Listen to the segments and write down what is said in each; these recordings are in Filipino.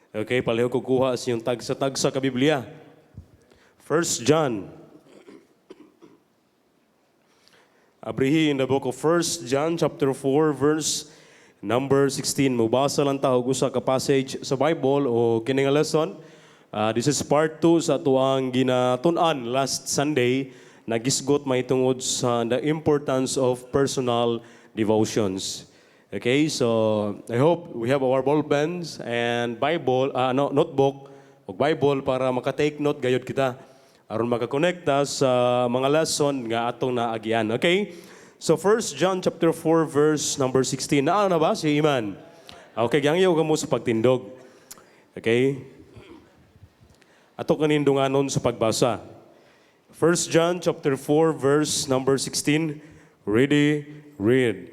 Okay, pareho kukuha sa yung tagsa-tagsa ka Biblia. 1 John. Abrihi in the book of 1 John chapter 4 verse number 16. Mubasa lang ta og usa ka passage sa Bible o kining nga lesson. This is part 2 sa tuang ginatun-an last Sunday. Nagisgot may tungod sa the importance of personal devotions. Okay, so I hope we have our ball pens and Bible, notebook o Bible para makatake note gayud kita aron makakonekta sa mga lesson nga atong naagian. Okay? So 1 John chapter 4 verse number 16. Naa na ba si Iman? Okay, gangyaw ka mo sa pagtindog. Okay? Ato kanindunganon sa pagbasa. 1 John chapter 4 verse number 16. Ready, read.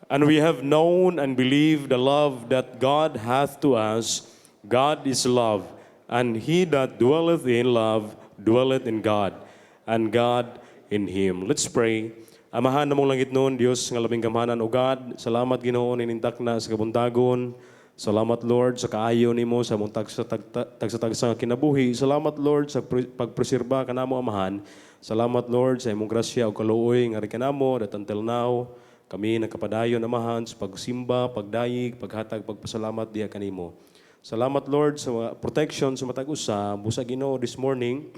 And we have known and believed the love that God hath to us. God is love, and he that dwelleth in love dwelleth in God, and God in him. Let's pray. Amahan namong langit noon, Diyos nga labing gamhanan o God. Salamat Ginoo inintak na sa kabuntagon. Salamat Lord sa kaayo nimo sa mong tagsa-tagsa nga kinabuhi. Salamat Lord sa pagpreserba kanamo amahan. Salamat Lord sa imong grasya o kaluoy nga kanamo that until now kami nakapadayon amahan sa pagsimba, pagdayig, paghatag, pagpasalamat diha kanimo. Salamat Lord sa protection sa matag usa. Busa Ginoo this morning.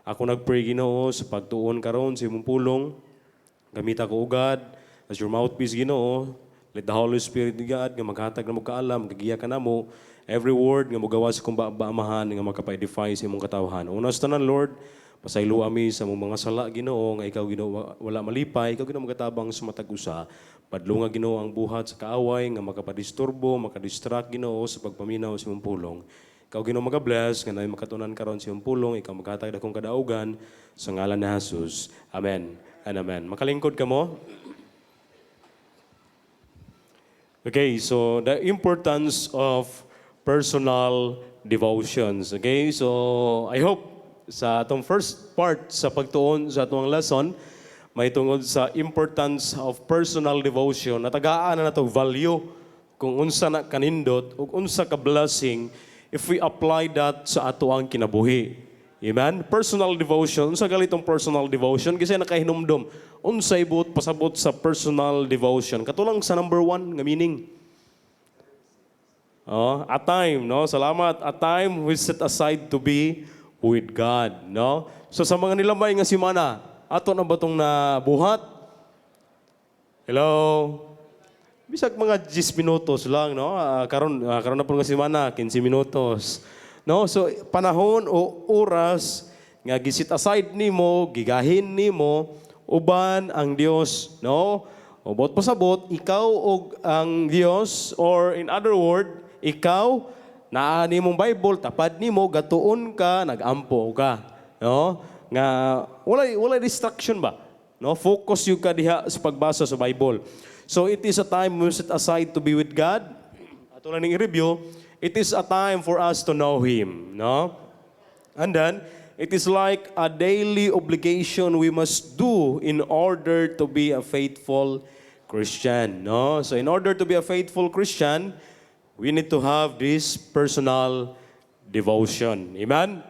Ako nagpray Ginoo sa pagtuon karon sa imong pulong. Gamita ko God as your mouthpiece Ginoo. Let the Holy Spirit of God nga maghatag na mo kaalam, gagiya ka namo. Every word nga mogawa sa kung amahan nga makapa-edify sa imong katawhan. Una sa tanan Lord, pasaylo ami sa mong mga sala Ginoo nga ikaw Ginoo wala malipay, ikaw Ginoo magatabang sa matag usa. Padlunga Ginoo ang buhat sa kaaway nga makapadisturbo, makadistract Ginoo sa pagpaminaw sa imong pulong. Ikaw Ginoo magabless nga naay makatunan karon sa imong pulong, ikaw maghatag dakong kadaugan sa ngalan ni Jesus. Amen and amen. Makalingkod ka mo. Okay, so the importance of personal devotions. Okay, so I hope sa atong first part sa pagtuon sa atong lesson, may tungod sa importance of personal devotion. Natagaan na nato value kung unsa na kanindot ug unsa ka blessing if we apply that sa ato ang kinabuhi. Amen? Personal devotion. Unsa galitong personal devotion? Kasi nakahinumdom. Unsay buot pasabot sa personal devotion. Katulang sa number 1 nga meaning. A time, no? Salamat. A time we set aside to be with God, no? So sa mga nilamay nga simana, ato na ba itong nabuhat? Hello? Bisag mga 10 minutos lang, no? Karon na po nga simana, 15 minutos. No? So panahon o oras nga gisit aside nimo, gigahin nimo, uban ang Dios, no? Ubot pasabot, ikaw og ang Dios, or in other word, ikaw naa nimong Bible, tapad nimo, gatuon ka, nagampo ka, no? Nga walay distraction ba? No? Focus yung ka diha sa pagbasa sa Bible. So it is a time we set aside to be with God. Ato lang ning i-review, it is a time for us to know Him, no? And then it is like a daily obligation we must do in order to be a faithful Christian, no? So in order to be a faithful Christian, we need to have this personal devotion. Amen?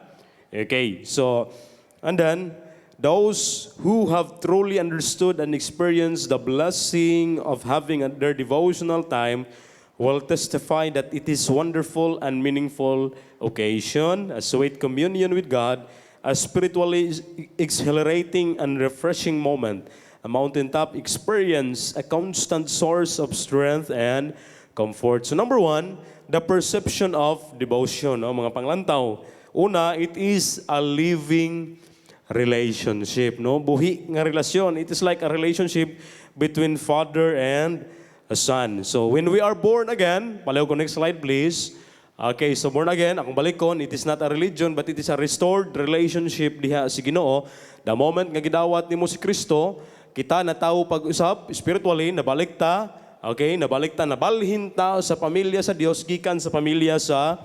Okay, so, and then, those who have truly understood and experienced the blessing of having their devotional time will testify that it is wonderful and meaningful occasion, a sweet communion with God, a spiritually exhilarating and refreshing moment, a mountaintop experience, a constant source of strength and comfort. So number 1, the perception of devotion. No? Mga panglantaw. Una, it is a living relationship. No? Buhi nga relasyon. It is like a relationship between father and a son. So when we are born again, palayo ko next slide please. Okay, so born again, akong balikon, it is not a religion but it is a restored relationship diha si Ginoo. The moment nga gidawat nimo si Kristo, kita na tao pag-usap spiritually, nabalik ta, okay, nabalik ta, nabalhin ta sa pamilya sa Dios, gikan sa pamilya sa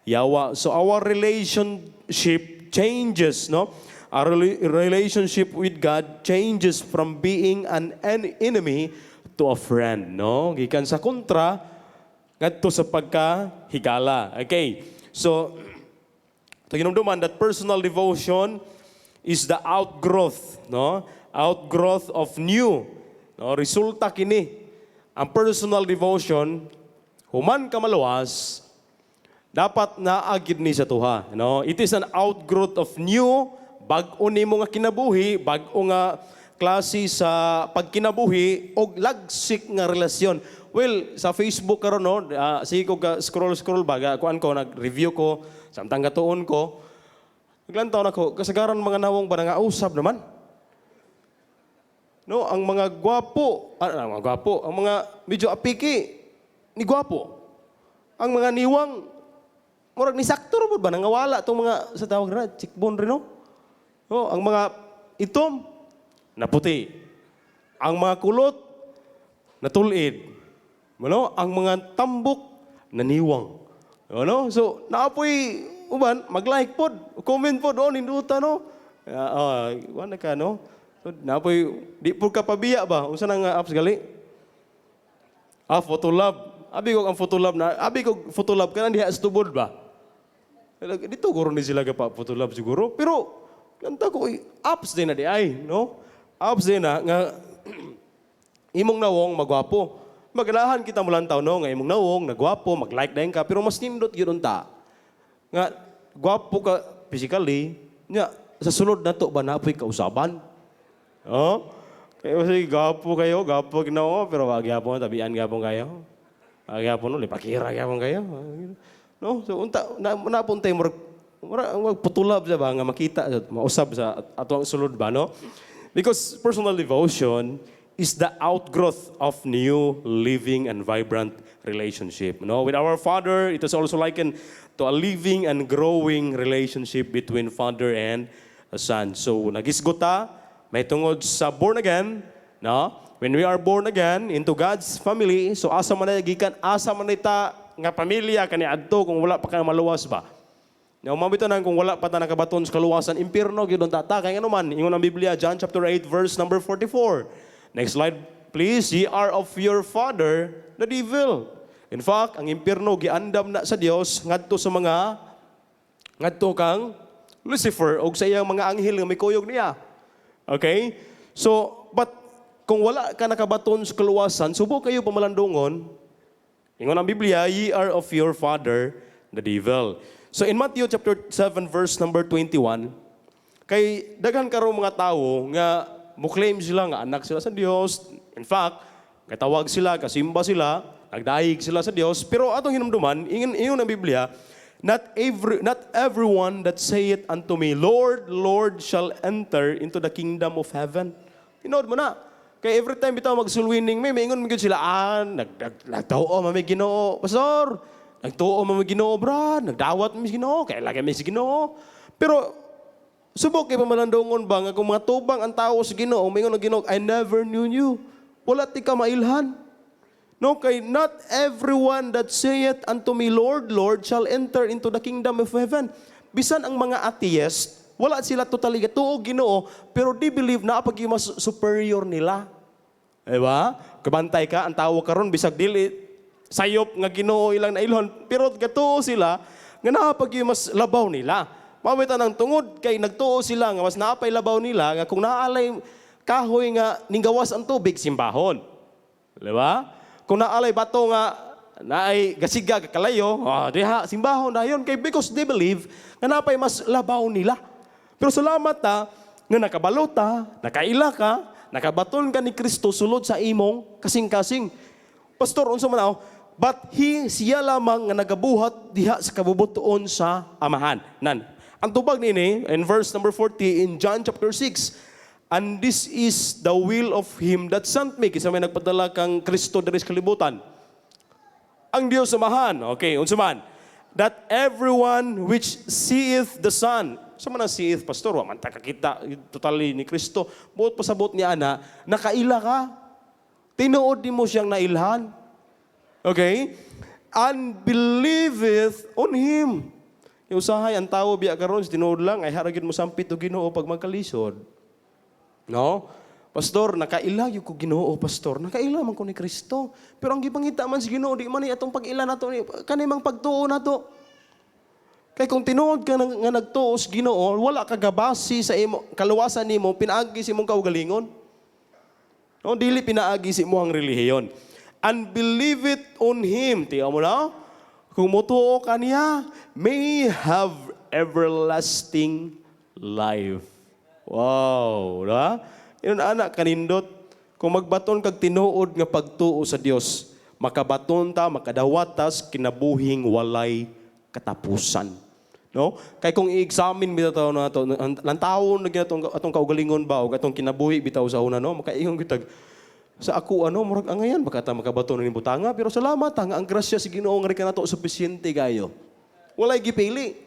Yawa. So our relationship changes, no? Our relationship with God changes from being an enemy to a friend, no? Gikan sa kontra, ngadto sa pagkahigala. Okay. So, ito ginumduman that personal devotion is the outgrowth, no? Outgrowth of new. No, resulta kini. Ang personal devotion, human ka maluwas, dapat naagid ni sa tuha. No? It is an outgrowth of new, bag-o nimo nga kinabuhi, bag-o nga klase sa pagkinabuhi, o lagsik nga relasyon. Well, sa Facebook karon no, sige ko scroll baga, kuan ko, nag-review ko, samtang gatuon ko, naglantaw na ko, kasagaran mga nawong ba nga usab naman? No, ang mga gwapo, ang mga medyo apiki, ni gwapo. Ang mga niwang, murag ni sakto ro ba nangawala tong mga sa tawag na cheekbone rin no? No, ang mga itom na puti. Ang mga kulot na tulid. Ano? Ang mga tambok na niwang. Ano? So, naapoy uban mag-like pod, comment pod on induta no. Wala ka no. So, naapoy di pud ka pabiya ba? Unsa nang apps gali? Photolab. Abi ko ang Photolab kana diha sa tubod ba? Dito guro ni sila pa Photolab siguro. Pero kanta ko apps din na di ay, no? Apps din na nga imong nawong magwapo. Maganahan kita mo lang taw no nga imong nawong nagwapo, mag-like dayon ka pero mas nindot gyud unta. Nga gwapo ka physically, nya sa sulod nato ba napoy kausaban? Oh? Kaya kasi gapo ginawa pero wag gyapon tabian gyapon kayo. Gyapon no lipakira gyapon kayo. No? So unta napuntay mo putulab sa ba nga makita mausab sa ato ang sulod ba no? Because personal devotion is the outgrowth of new living and vibrant relationship. No? With our Father, it is also likened to a living and growing relationship between Father and a Son. So nagisgota may tungod sa born again, no? When we are born again into God's family, so asa man gikan asa man ta nga pamilya kani adto kung wala pa ka maluwas ba. Now mabito nang kung wala pa ta nakabaton sa kaluwasan impierno gyud ta kay ano man ingon ang Biblia John chapter 8 verse number 44. Next slide please. Ye are of your father the devil. In fact, ang impierno giandam na sa Dios ngadto sa mga ngadto kang Lucifer og sa iyang mga anghel nga may kuyog niya. Okay? So, but kung wala ka nakabaton sa kaluwasan, subok kayo pamalandungon. Ingon ang Biblia, ye are of your father the devil. So in Matthew chapter 7 verse number 21, kay daghan karo mga tawo nga mo-claim sila nga anak sila sa Dios. In fact, katawag sila, kasimba sila, nagdaig sila sa Dios. Pero atong hinumduman, ingon ang Biblia, not everyone that saith unto me, Lord, Lord, shall enter into the kingdom of heaven. Tinood mo na. Kaya every time bitaw magsulwining, may ingon mo sila, nagtuo mami Ginoo, pastor. Nagtuo mami Ginoo, brad. Nagdawat mami Ginoo, kaya lagi mami si Ginoo. Pero subok kay pamalandungon ba nga kung mga tubang ang tao sa Ginoo, mingon ang Ginoo, I never knew you. Wala ti ka mailhan. No, kay not everyone that saith unto me, Lord, Lord, shall enter into the kingdom of heaven. Bisan ang mga atheist, wala sila totally tuo Ginoo, pero they believe na pag mas superior nila. Diba? Kabantay ka, ang tao karon bisag dili sayop nga Ginoo ilang nailhon, pero gatuo sila nga napag mas labaw nila. Mawitan ang tungod kay nagtuo sila nga mas naapay labaw nila nga kung naalay kahoy nga ninggawas ang tubig simbahon. Di ba? Kung naalay bato nga naay gasiga kalayo, diha simbahon dayon kay because they believe nga naapay mas labaw nila. Pero salamat ta nga nakabalota, nakaila ka, nakabaton ka ni Kristo sulod sa imong kasing-kasing. Pastor, unsa man ako? But siya lamang nga nagabuhat diha sa kabubuton sa amahan. Ang tubag nini, in verse number 40 in John chapter 6, and this is the will of Him that sent me. Kisa may nagpadala kang Kristo diri sa kalibutan. Ang Dios samahan, okay, unsa man? That everyone which seeth the Son, sa man ang seeth, pastor, wa man ta kakita totally ni Kristo, buot pasabot niya ana, nakaila ka, tinuod di mo siyang nailhan. Okay? And believeth on Him. Yung usahay, ang tao biya karon tinuod lang, ay haragin mo sampit o Ginoo pag magkalisod. No? Pastor, nakailayo ko Ginoo, pastor. Nakaila man ko ni Kristo. Pero ang gipangita man si Ginoo, di man ni atong pag-ila nato ni kanimang pagtuo nato. Kay kung tinuod ka nga nagtuo sa Ginoo, wala ka gabasi sa imo kaluwasan nimo, pinaagi si imong kaugalingon. No, dili pinaagi si imong relihiyon. And believe it on Him. Tiyaw mo na? Kung mutuo ka niya, may have everlasting life. Wow, na? Yun anak kanindot. Kung magbaton kag tinuod nga pagtuo sa Dios, makabaton ta, makadawatas kinabuhing walay katapusan. No? Kay kung i-examine bitaw na to, lantawon na ginatong atong kaugalingon ba o atong kinabuhi bitaw sa una, no? Makaingon kitag sa ako murag angayan baka ta makabaton ni butanga, pero salamat nga ang grasya si Ginoo nga nato sufisyente kayo. Walay gipili.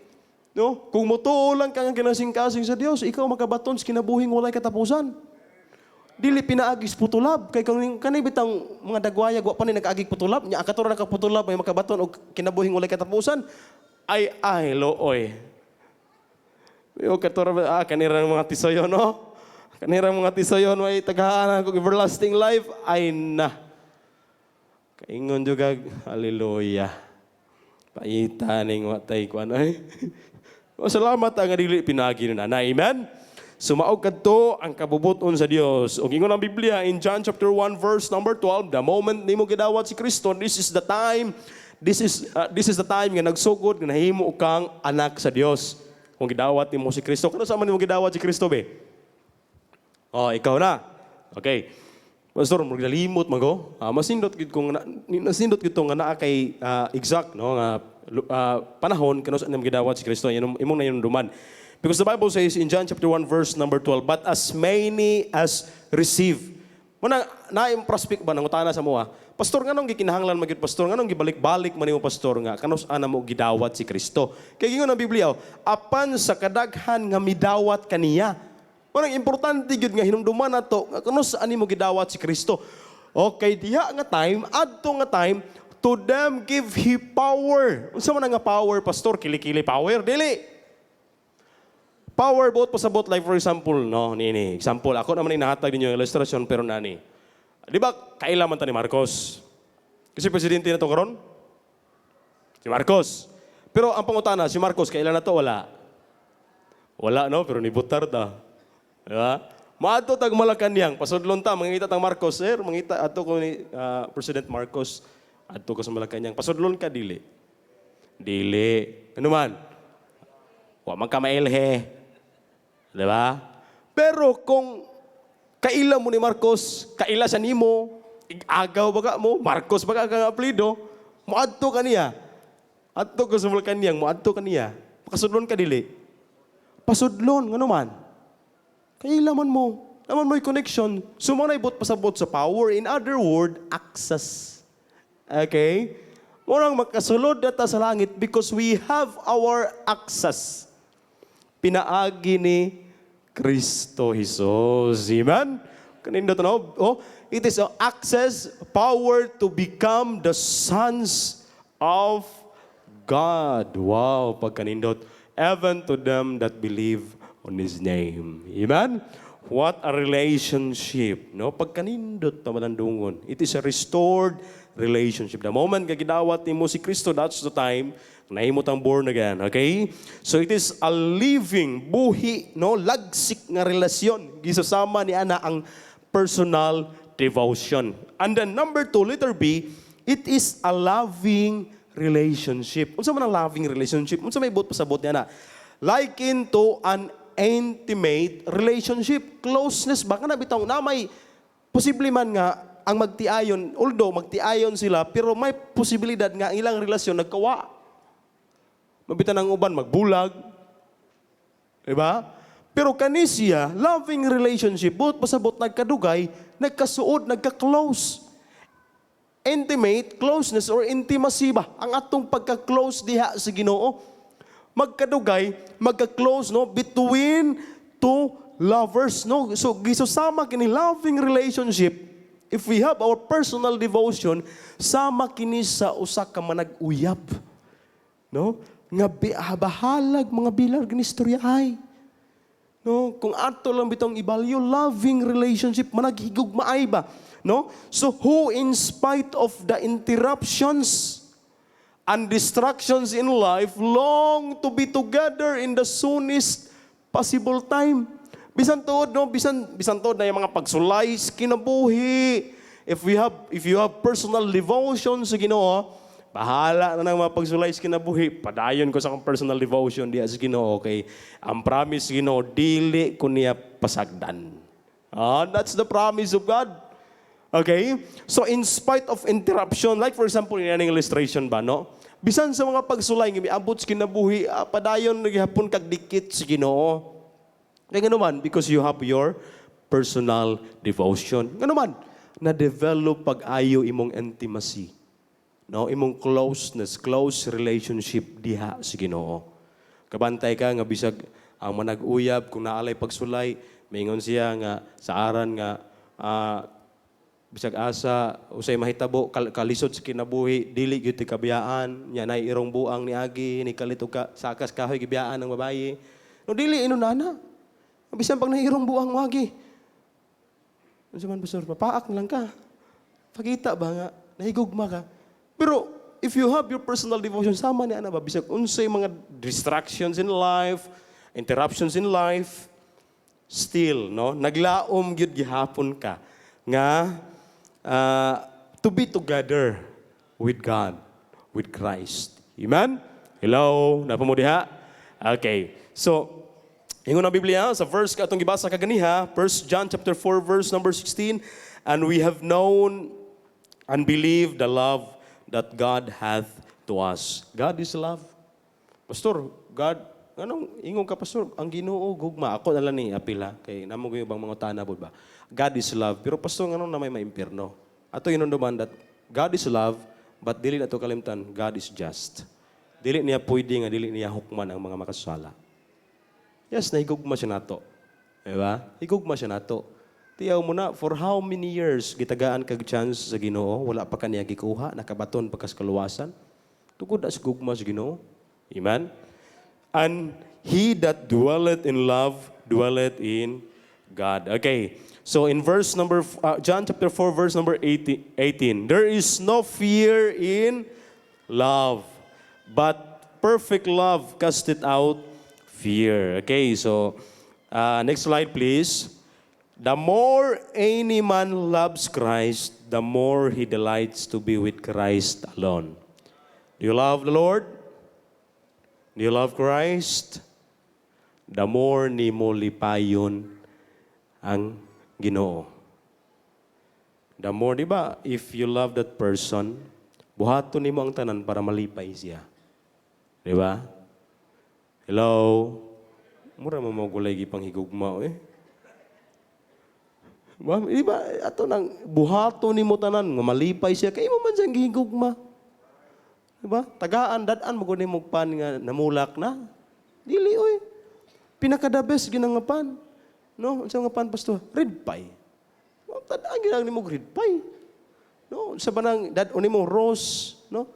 No? Kung mutuo lang ka nga kinasing-kasing sa Dios, ikaw makabaton sa kinabuhing walay katapusan. Dili pinaagis putulab kay kanay bitang mga dagwayag wa pa ni nag-agig putulab nya akatura nakaputulab may makabaton og kinabuhing walay katapusan ay looy. Yo katura kanirang mga tisayon no. Kanirang mga tisayon may tagahan ko everlasting life ay na. Kaingon juga haleluya. Paita ning watay kuan ay. Salamat ang dili pinagi na amen. Sumaog kadto ang kabubuton sa Dios. Og ingon ang Biblia in John chapter 1 verse number 12, the moment nimo gidawat si Kristo, this is the time nga nagsugod nga nahimo kang anak sa Dios. Kung gidawat nimo si Kristo, kano sa man nimo gidawat si Kristo be? Oh, ikaw na. Okay. Pastor, magdalimot man ko. Masindot gid kung nasindot gid nga naa kay exact no nga panahon kano sa nimo gidawat si Kristo. Imong na yun duman. Because the Bible says in John chapter 1 verse number 12, but as many as receive. Muna, na-yung prospect ba, nangutana sa mo pastor, nga nung gikinahanglan magiging pastor, nga nung gibalik-balik man yung pastor nga, kanos ana mo gidawat si Kristo. Kaya gingon ang Biblia, apan sa kadaghan nga midawat kaniya. Muna, importante yun nga, hinumduman na to, kanos ani mo gidawat si Kristo. Okay, diha nga time, adto nga time, to them give He power. Unsa man nga power, pastor? Kili-kili power? Dili. Power boat pasabot like for example, no, nini. Example, ako naman inahatag ninyo yung illustration pero nani. Di ba, kailaman ta ni Marcos? Kasi presidente na to karon? Si Marcos. Pero ang pangutana, si Marcos, kailan na to? Wala. Wala, no? Pero nibutar ta. Diba? Maato tag Malacanang, pasudlon ta, mangita tang Marcos, sir, mangita ato ko ni President Marcos, ato ko sa Malacanang. Pasudlon ka, dili. Dili. Ano man? Wa man ka mailhe. Diba? Pero kung kaila mo ni Marcos, kaila sa nimo, agaw baga mo, Marcos baga kang aplido, muadto ka niya. Adto ka sa Malacanang, muadto ka niya. Pakasudlon ka dili. Pasudlon, nga naman. Kaila man mo. Naman mo'y connection. Sumanay bot pasabot sa power. In other word, access. Okay? Murang makasulod data sa langit because we have our access. Pinaagi ni Kristo Jesus. Amen? Kanino to no? Oh, it is an access, power to become the sons of God. Wow, pagkanindot. Even to them that believe on His name. Amen? What a relationship. No? Pagkanindot na manandungon. It is a restored relationship. The moment kagidawat ni mo si Kristo, that's the time nahimot ang born again, okay? So it is a living, buhi, no, lagsik nga relasyon. Gisasama ni ana ang personal devotion. And then number 2, letter B, it is a loving relationship. Unsa man ang loving relationship? Unsa may buot pasabot niya na? Liken to an intimate relationship. Closeness ba? Kana bitaw na may posible man nga ang magtiayon, although magtiayon sila, pero may posibilidad nga ang ilang relasyon nagkawa. Mabitan ng uban, magbulag. Diba? Pero kanisya, loving relationship, buot pasabot nagkadugay, nagkasuod, nagka-close. Intimate, closeness, or intimacy ba? Ang atong pagka-close diha sa Ginoo. Magkadugay, magka-close, no? Between two lovers, no? So, gisosama kini loving relationship. If we have our personal devotion, sama kini sa usa ka manag-uyab. No? Nga bahalag mga bilar ginistoryahay. No, kung ato lang bitong ibalyo, loving relationship managhigog maay ba? No? So who in spite of the interruptions and distractions in life long to be together in the soonest possible time. Bisan tuod no, bisan tuod na yung mga pagsulay sa kinabuhi. If you have personal devotion sa Ginoo, bahala na ng mga pagsulay sa kinabuhi. Padayon ko sa akong personal devotion diya sa Ginoo, okay? Ang promise sa Ginoo, dili ko niya pasagdan. That's the promise of God. Okay? So in spite of interruption, like for example, in an illustration ba, no? Bisan sa mga pagsulay, abot sa kinabuhi, padayon naghihapon kag dikit sa Ginoo. Kaya nga naman, because you have your personal devotion. Nga naman, na-develop pag-ayo imong intimacy. No, imong closeness, close relationship diha sa Ginoo. Kabantay ka nga bisag ang manag-uyab kung naalay pagsulay, maingon siya nga sa aran nga bisag asa usay mahitabo kalisod sa kinabuhi dili gyud ti kabiyaan nya nay irong buang niagi ni kalito ka sakas kahoy gibiyaan ng babaye. No dili inunana. Bisan pag nairong buang wagi. Unsa man pastor, papaak lang ka. Pakita ba nga nahigugma ka. Pero if you have your personal devotion, sama ni ana ba bisag unsay mga distractions in life, interruptions in life, still no naglaom gyud gihapon ka nga to be together with God, with Christ. Amen? Hello, napa mo diha? Okay. So ingon ang Biblia sa verse katong gibasa kaganiha, 1 John chapter 4 verse number 16, and we have known and believed the love that God hath to us. God is love. Pastor, God, anong ingon ka pastor? Ang Ginoo gugma ako na lang ni apila kay namo gyud bang mga utana pod ba? God is love. Pero pastor nganong na may maimpierno? Ato inunduman that God is love, but dili nato kalimtan, God is just. Dili niya pwede nga dili niya hukman ang mga makasala. Yes, nahigugma siya nato. Diba? Higugma siya nato. Tiyaw mo na, for how many years gitagaan kag chance sa Ginoo, wala pa kaniya gikuha, nakabaton pagkas kaluwasan. Tugod as gugma sa Ginoo. Amen? And he that dwelleth in love, dwelleth in God. Okay. So in verse number, John chapter 4, verse number 18, there is no fear in love, but perfect love casteth out fear. Okay, so next slide please. The more any man loves Christ, the more he delights to be with Christ alone. Do you love the Lord? Do you love Christ? The more nimo lipayon ang Ginoo. The more, di ba, if you love that person, buhaton nimo ang tanan para malipay siya. Di ba? Hello? Mura mo gulay gipang higugma, eh. Di ba, ato nang buhato ni mo tanan, nga malipay siya, kaya mo man siyang gihigugma. Di ba? Tagaan, dadaan, magunay mo pan nga namulak na. Dili, oy. Pinakadabes, ginangapan. No? Sa nga pan, pastor, red pie. Tadaan, ginang ni mo red pie. No? Sa banang, dadaan ni mo rose. No?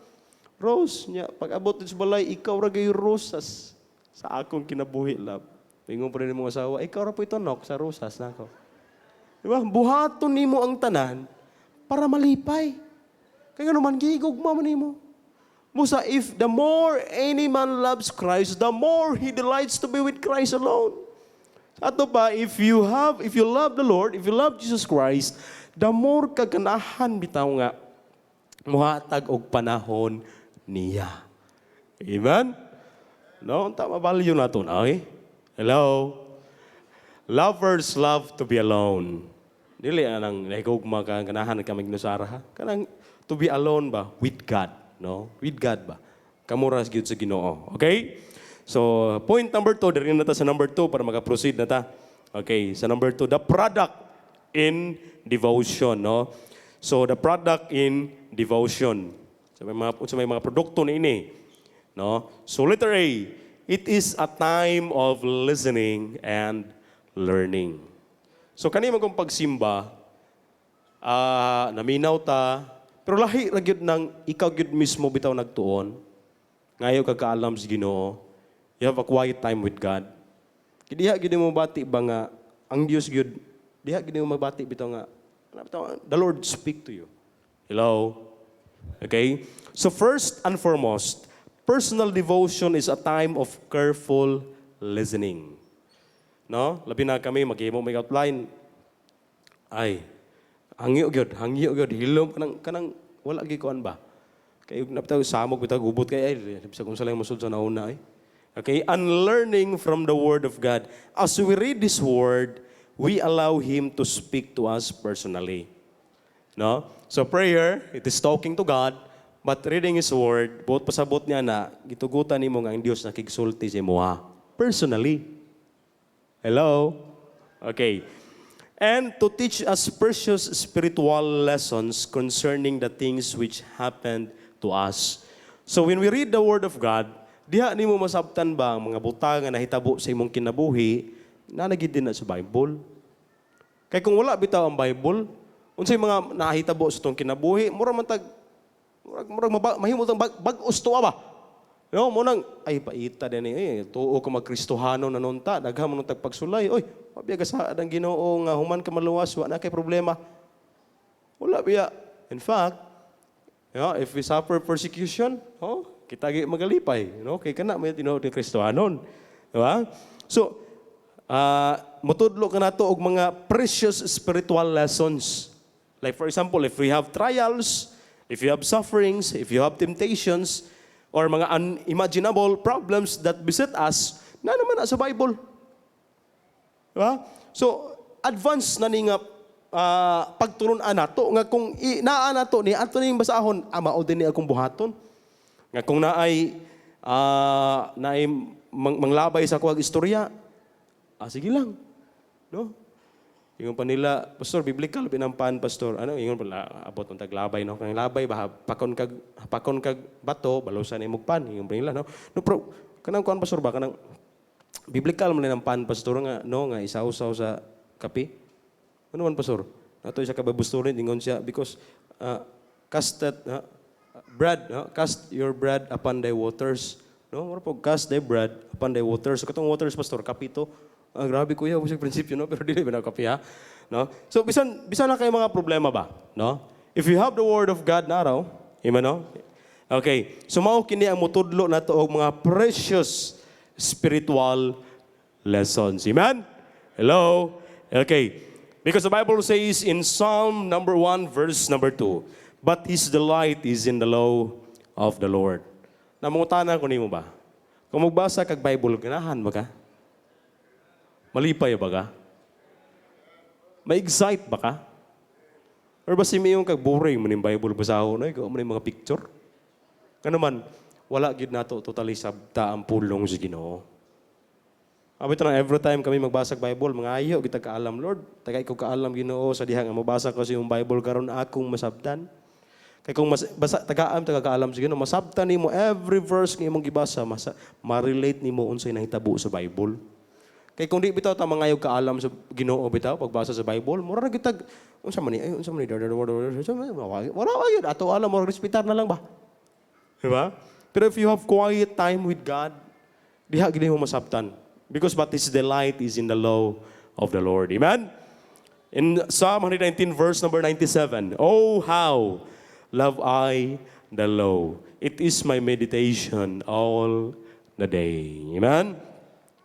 Rose, niya, pag abot sa balay, ikaw ragay rosas. Sa akong kinabuhi, love. Pingon pa rin mga asawa, ikaw ra po ito, nok, sa rosas na ako. Diba? Buhaton ni mo ang tanan para malipay. Kaya naman, gigugma man ni mo. Musa, if the more any man loves Christ, the more he delights to be with Christ alone. Ato pa, if you love the Lord, if you love Jesus Christ, the more kaganahan bitaw nga, muhatag og panahon niya. Amen? No, tama value na ito na, okay? Hello? Lovers love to be alone. Dili anang nahigugma ka, ganahan ka magnusara ha? Kanang to be alone ba? With God. No? With God ba? Kamuras gyud sa Ginoo. Okay? So, point number 2, diri na ta sa number 2 para maka-proceed na ta. Okay, sa number 2, the product in devotion, no? So, the product in devotion. So, may mga produkto na ini. No? So letter A, it is a time of listening and learning. So kanina kong pagsimba, naminaw ta, pero lahi ra gyud nang ikaw gyud mismo bitaw nagtuon. Ngayo kagkaalam sa Ginoo, you have a quiet time with God. Diha gid mo bati ba nga ang Dios gyud diha gid mo mabati bitaw nga the Lord speak to you. Hello. Okay? So first and foremost, personal devotion is a time of careful listening. No? Labi na kami maghimo may outline. Ay, hangyo gyud hilom kanang wala gyud kuan ba? Kay napitaw samog bitaw gubot kay ay bisag unsa lang musud sa nauna ay. Okay, unlearning from the Word of God. As we read this Word, we allow Him to speak to us personally. No? So prayer, it is talking to God, but reading His Word, buot pasabot niya na, gitugutan nimo nga ang Dios nakigsulti sa imo personally. Hello? Okay. And to teach us precious spiritual lessons concerning the things which happened to us. So when we read the Word of God, diha nimo masabtan ba ang mga butang nga nahitabo sa imong kinabuhi na nagid din na sa Bible? Kay kung wala bitaw ang Bible, unsay mga nahitabo sa tong kinabuhi, murag mahimo tang bag-os tuwa ba? No, mo nang ay paita din tuo ka magkristohano nanunta, daghang mo tag pagsulay. Oy, mabiya sa ang Ginoo nga human ka maluwas, wa na kay problema. Wala biya. In fact, if we suffer persecution, kita magalipay, kay kana may tinuod ni Kristohanon, di ba? So, mutudlo ka nato og mga precious spiritual lessons. Like for example, if we have trials, if you have sufferings, if you have temptations, or mga unimaginable problems that beset us, na naman na sa Bible. Di ba? So, advance na ni nga pagturon nato nga kung naa nato ni ato ning basahon, mao din ni akong buhaton. Nga kung naay manglabay sa kuwag istorya, sige lang. No? Ingon pa nila, Pastor, biblical pinampan, Pastor. Ingon pa, abot ng taglabay, no? Kang labay, pakon kag bato, balusan ni mugpan. Ingon pa nila, no? No, pero, kanang kuan, Pastor, ba? Kanang, biblical man ng pan, Pastor, nga isaw-saw sa kape. Ano man, Pastor? Nato isa kababusturin, ingon siya, because, cast your bread upon thy waters. No, mura po cast thy bread upon thy waters. So katong waters, Pastor, kapito. Grabe kuya, usig prinsipyo, no? Pero dili ba na kape, ha? No? So bisan na kayo mga problema ba, no? If you have the word of God na raw, no? Okay. So mao kini ang mutudlo nato og mga precious spiritual lessons. Amen? Hello? Okay. Because the Bible says in Psalm number 1 verse number 2, but his delight is in the law of the Lord. Namungutana ko nimo ba? Kung magbasa kag Bible, ganahan ba ka? Malipay ba ka? Ma-excite ba ka? Or ba si miyong kag boring mo ning Bible basahon ay mo ning mga picture? Kano man wala gid nato totally sabta ang pulong sa Ginoo. Abi to na every time kami magbasa Bible, mga ayo kita kaalam Lord, tagay ko kaalam Ginoo sa diha nga mabasa ko sa imong Bible karon akong masabtan. Kay kung taga-kaalam sa Ginoo, masabtan nimo every verse nga imong gibasa, ma-relate nimo unsay nahitabo sa Bible. Kay kung di bitaw ta mangayog kaalam sa Ginoo bitaw pagbasa sa Bible, mura na gitag unsa man ni wala gyud ato alam mo respetar na lang ba? Di ba? Pero if you have quiet time with God, diha gid mo masabtan. Because but his delight is in the law of the Lord. Amen? In Psalm 119 verse number 97, oh how love I the law. It is my meditation all the day. Amen?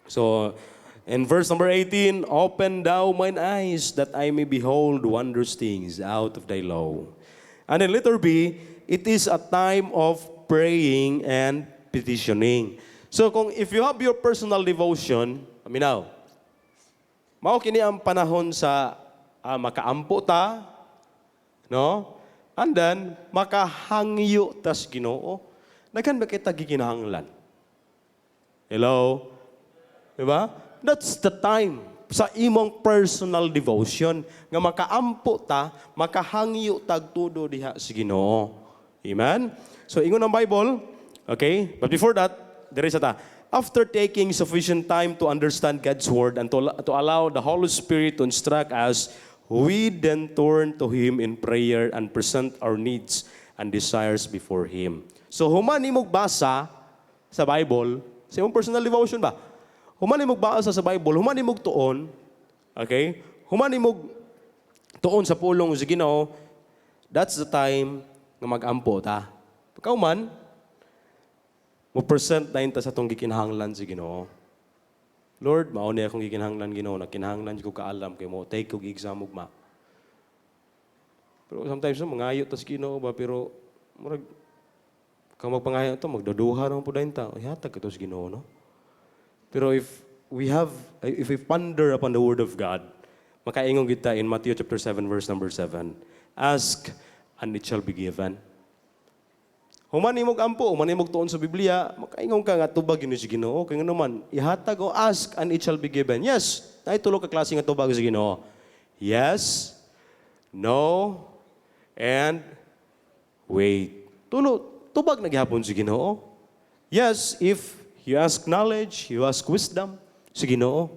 So, in verse number 18, open thou mine eyes that I may behold wondrous things out of thy law. And in letter B, it is a time of praying and petitioning. So kung if you have your personal devotion, aminaw, mao kini ang panahon sa makaampo ta, no? And then, makahangyo tas Ginoo. Nagkan ba kita giginahanglan? Hello? Diba? That's the time sa imong personal devotion nga makaampo ta, makahangyo tagtudo diha sa Ginoo. Amen? So, ingon ang Bible, okay? But before that, there is after taking sufficient time to understand God's Word and to allow the Holy Spirit to instruct us, we then turn to Him in prayer and present our needs and desires before Him. So, human imong basa sa Bible, sa imong personal devotion ba? Human imong basa sa Bible, human imong tuon, okay? Human imong tuon sa pulong sa Ginoo, that's the time nga mag-ampo ta. Pagkauman, mo present na ta sa tong gikinahanglan sa Ginoo. Lord, mao ni akong gikinahanglan Ginoo, nakinahanglan ko kaalam kay mo take kog exam ugma. Pero sometimes mangayo ta sa Ginoo ba pero murag kang magpangayo to magduduha ra po dayon ta. Ihatag ka to sa Ginoo, no? Pero if we ponder upon the Word of God, makaingon kita in Matthew chapter 7, verse number 7. Ask, and it shall be given. Human imong ampo, human imong tuon sa Biblia, makaingon ka nga tubag yun sa Ginoo. Kaya nga naman, ihatag o ask, and it shall be given. Yes, ay tulo ka klase nga tubag sa Ginoo. Yes, no, and wait. Tubag na gihapon sa Ginoo. Yes, if you ask knowledge, you ask wisdom, sa Ginoo.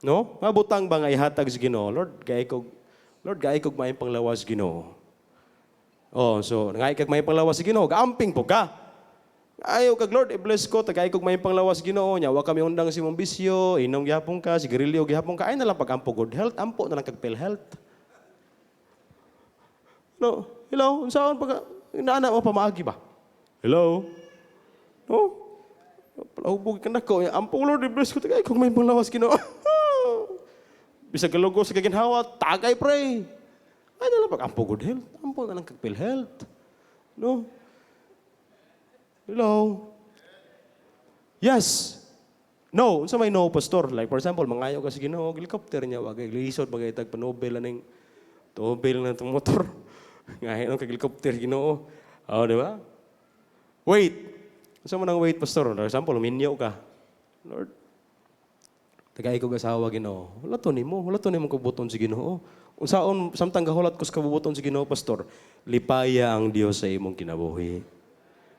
No? Mabutang ba nga ihatag sa Ginoo? Lord, gaay kog maayong panglawas Ginoo. Oh, so ngay kag maayong panglawas sa Ginoo, gaamping po ka. Ayaw kag Lord, i-bless ko, tagay kog maayong panglawas Ginoo nya. Wa kami undang si mong bisyo, inom gihapon ka, sigarilyo gihapon ka, ay na lang pag-ampo good health, ampo na lang kag PhilHealth. No, hello, unsaon pag inaana mo pamaagi ba? Hello? No? Palahubog ka na ko. Ampong Lord, i-bless ko. Tagay kung may panglawas Ginoo. Bisag galugo sa kaginhawa, tagay pray. Ay na lang pag-ampo good health. Ampo na lang kag PhilHealth. No? Hello? Yes. No. Unsa may no, pastor? Like for example, mangayo ka sa Ginoo, helicopter niya, wagay lisod, bagay tag panobel aning tobel na itong motor. Ngayon kag helicopter Ginoo. Oh, di ba? Wait. Saan mo nang wait, pastor? For example, minyo ka. Lord, tagay ko asawa Ginoo. Wala to nimo kabuton si Ginoo. Unsaon samtang gahulat ko sa kabubuton si Ginoo, pastor, lipaya ang Dios sa imong kinabuhi.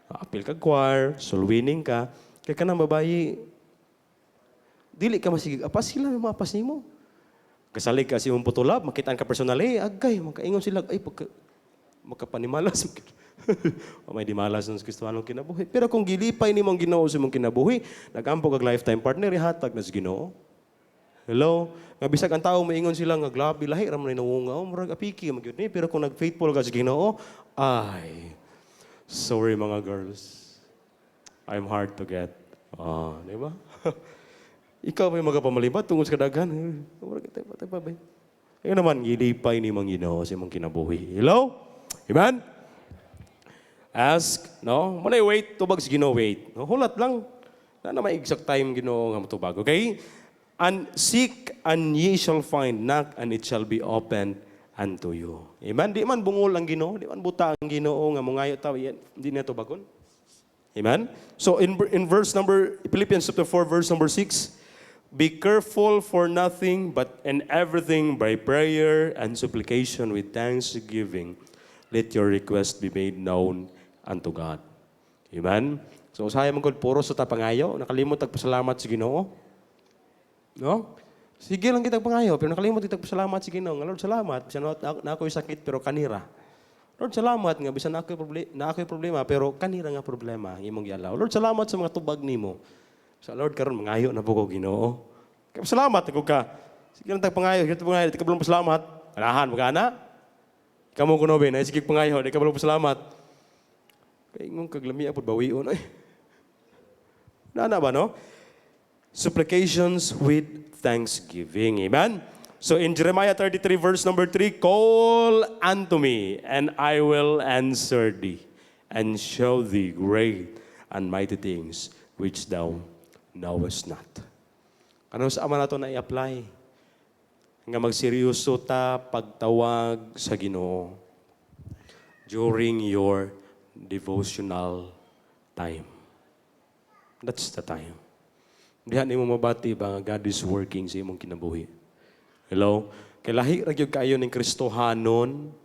Apil ka choir, soul winning ka, kay kanang babayi dili ka masigig apas sila maapas nimo. Kasalig ka si imong putulab, makitaan ka personally, agay makaingon sila ay makapanimalas. May dimalas ng Kristohanong kinabuhi. Pero kung gilipay ni mong Ginoo sa mong kinabuhi, nagampo kag lifetime partner, ihatag na sa Ginoo. Hello? Nga bisag ang tao maingon sila nga glabi lahi ra man nangungaw, murag apiki magyud ni, pero kung nag-faithful ka sa Ginoo, ay sorry mga girls. I'm hard to get. Di ba? Ikaw may magapamalibat tungod sa kadaghan. Murag tay pa ba? Ayun naman gilipay ni mong Ginoo sa mong kinabuhi. Hello? Amen? Ask, no? Manay wait, tubag si Ginoo wait. No? Hulat lang. Na may exact time Ginoo nga matubag. Okay? And seek and ye shall find. Knock and it shall be opened unto you. Amen? Di man bungol ang Ginoo, di man buta ang Ginoo nga mungayo taw, hindi na tubagon. Amen? So in verse number, Philippians chapter 4, verse number 6, be careful for nothing but in everything by prayer and supplication with thanksgiving. Let your request be made known unto God. Amen? So, usaya mong God, puro sa tapangayo, nakalimot tagpasalamat sa Ginoo. No? Sige lang kitag pangayo, pero nakalimot kitag pasalamat sa Ginoo. Lord, salamat. Bisan na ako'y sakit, pero kanira. Lord, salamat nga. Bisan na ako'y problema, pero kanira nga problema. Imong gialaw. Lord, salamat sa mga tubag nimo. Sa Lord, karon mangayo na po ko Ginoo. Kaya salamat, ako ka. Sige lang tagpangayo, sige tagpangayo, di ka belum pasalamat. Anahan, magana. Kamu kuno ben, ay sige pangayo, di ka belum pasalamat. Kaya ingong kaglami apod bawion ay. Nana ba no? Supplications with thanksgiving. Amen? So in Jeremiah 33 verse number 3, call unto me and I will answer thee and show thee great and mighty things which thou knowest not. Ano sa ama nato na i-apply? Nga magseryoso ta pagtawag sa Ginoo during your devotional time. That's the time. Dihan nimo mabati ba nga God is working sa imong kinabuhi. Hello? Kay lahi ra gyud kaayo ning Kristohanon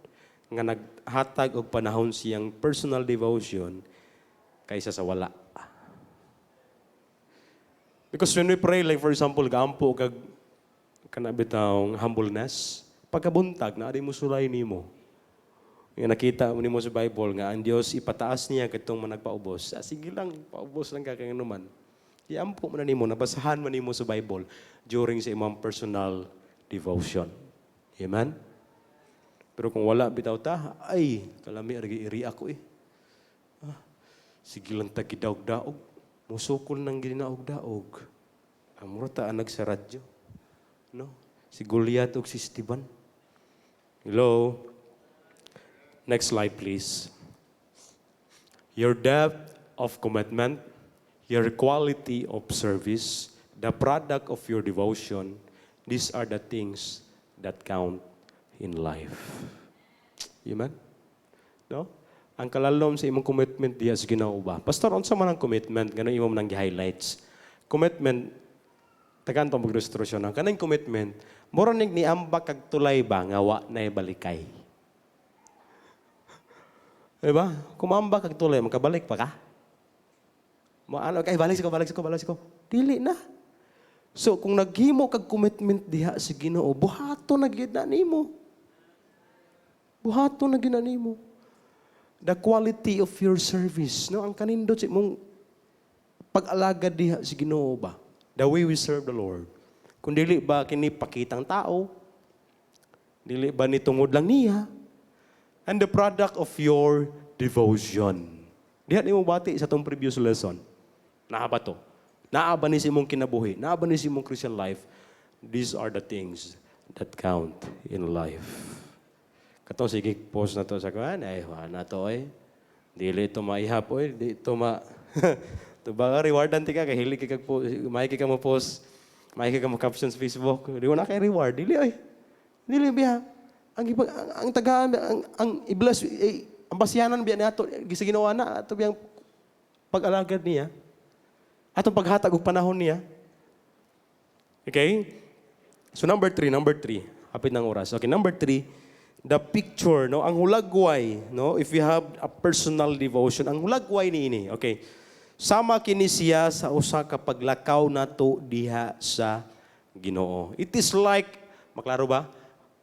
nga naghatag og panahon siyang personal devotion kaysa sa wala. Because when we pray, like for example, gaampo kag kanabitang humbleness, pagkabuntag na adi mo sulay nimo. Nga nakita mo nimo sa Bible nga ang Dios ipataas niya katong managpaubos. Sige lang, paubos lang ka kay naman. Iampo man nimo, nabasahan man nimo sa Bible during sa imong personal devotion. Amen? Pero kung wala bitaw ta, ay, kalami iri ako eh. Sige lang tagidaog-daog. Musukol ng ginaog-daog. Amuro ta anag sa radyo. No? Si Goliath o si Esteban. Hello? Next slide, please. Your depth of commitment, your quality of service, the product of your devotion, these are the things that count in life. Amen? No? Ang kalalom sa imong commitment diya sa Ginoo ba? Pastor, unsa man ang commitment? Ganun imong nang gi-highlights. Commitment, tagan itong mag-restrusyon. Ang kanang commitment, mura ni ambak kag tulay ba, nga wa na balikay. Diba? Kung ambak kag tulay, makabalik pa ka? Ano, kay balik ko. Dili na. So, kung naghimo kag commitment diha sa Ginoo, buhato na gyud na nimo. Buhato na gyud na nimo. The quality of your service, no? Ang kanindot sa imong pag-alagad diha sa Ginoo ba? The way we serve the Lord. Kung dili ba kini pakitang tao, dili ba ni tungod lang niya, and the product of your devotion. Diha nimo bati sa tong previous lesson. Naa ba to? Naa ba ni sa imong kinabuhi? Naa ba ni sa imong Christian life? These are the things that count in life. Katong sige post na to sa kuan, ay na to eh. Dili ito maihap oy, di ito ma to ba rewardan ti ka kay hili kay may ka mo post, may ka mo caption sa Facebook. Di na kay reward, dili oy. Dili biya. Ang taga ang iblas ang basyanan biya nato gisa ginawa na ato biyang pag-alagad niya. Atong paghatag og panahon niya. Okay? So number 3. Hapit ng oras. Okay, number 3. The picture, no, ang hulagway, no, if you have a personal devotion, ang hulagway niini, okay, sama kini siya sa usa ka paglakaw nato diha sa Ginoo. It is like, maklaro ba?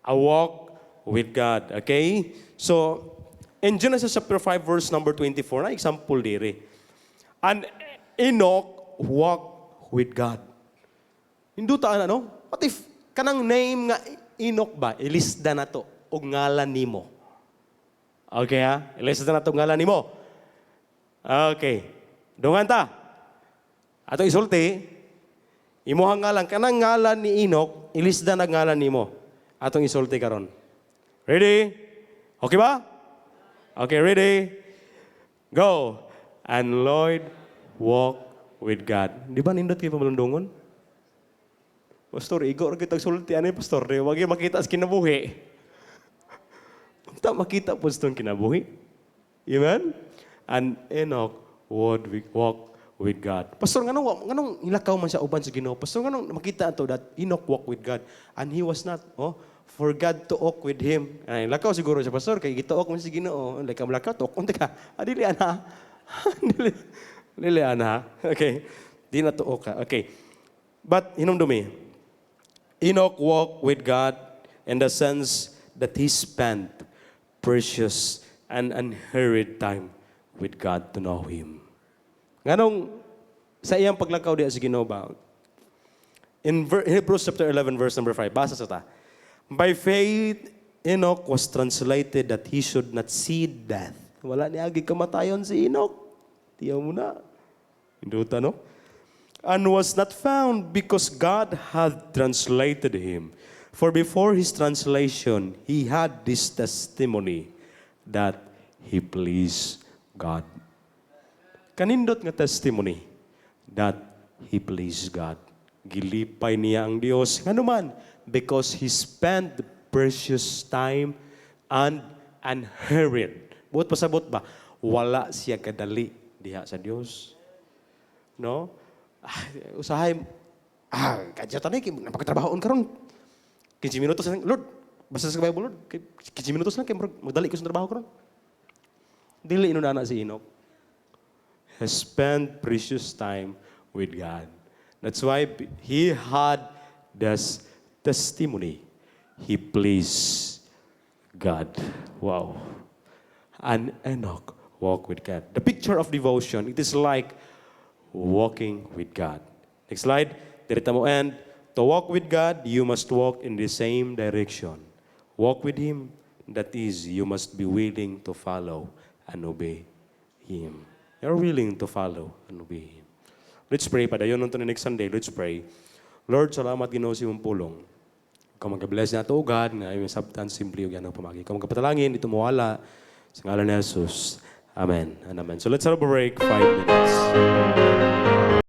A walk with God, okay? So, in Genesis chapter 5, verse number 24, na example diri. And Enoch walked with God. Hindutaan, ano? What if, kanang name nga Enoch ba, ilisda na to? O ngalan nimo. Okay ha? Ilista na itong ngalan nimo. Okay. Dungan ta. Ato isulti, imuhang ngalan, kanang ngalan ni Enoch, ilista na ngalan nimo. Atong isulti karon. Ready? Okay ba? Okay, ready? Go. And Lord walk with God. Di ba nindot kayo pamalundungon? Pastor, igor kitang sulti. Ano yung pastor? Huwag yung makita sa kinabuhi. Ta makita po itong kinabuhi. Amen? And Enoch would walk with God. Pastor, nganong ilakaw man siya uban sa Ginoo? Pastor, nganong makita ato that Enoch walked with God and he was not, for God to walk with him. Ay, lakaw siguro siya, Pastor, kay gituok man si Ginoo. Like, lakaw, tuok, unti ka. Dili, ana. Dili, ana. Okay. Di na tuok ka. Okay. But, hinumdumi, Enoch walked with God in the sense that he spent precious and unhurried time with God to know Him. Nganong sa iyang paglakaw diya sa Ginoo ba? In Hebrews chapter 11 verse number 5, basa sa ta. By faith, Enoch was translated that he should not see death. Wala ni agi kamatayon si Enoch. Tiyaw mo na. Hinduta, no? And was not found because God had translated him. For before his translation, he had this testimony that he pleased God. Kanindot nga testimony that he pleased God. Gilipay niya ang Diyos. Nga naman, because he spent the precious time and unhurried. Buot pasabot ba? Wala siya kadali diha sa Diyos. No? Usahay, kadya tanay, napakatrabahoon ka ron. 15 minutos lang, Lord, basta sa Bible, Lord, 15 minutos lang, magdali ko sa trabaho ko ron. Dili inunana si Enoch. He spent precious time with God. That's why he had this testimony. He pleased God. Wow. And Enoch walked with God. The picture of devotion, it is like walking with God. Next slide. Dirita mo end. To walk with God, you must walk in the same direction. Walk with Him. That is, you must be willing to follow and obey Him. You're willing to follow and obey Him. Let's pray. Padayon nung next Sunday, let's pray. Lord, salamat Ginoo sa imong pulong. Ikaw mag-bless na ito, O God, nga imong sabtan, simple o ganang pamagi. Ikaw magkapatalangin, ito mawala. Sa ngalan ni Jesus. Amen and amen. So let's have a break, 5 minutes.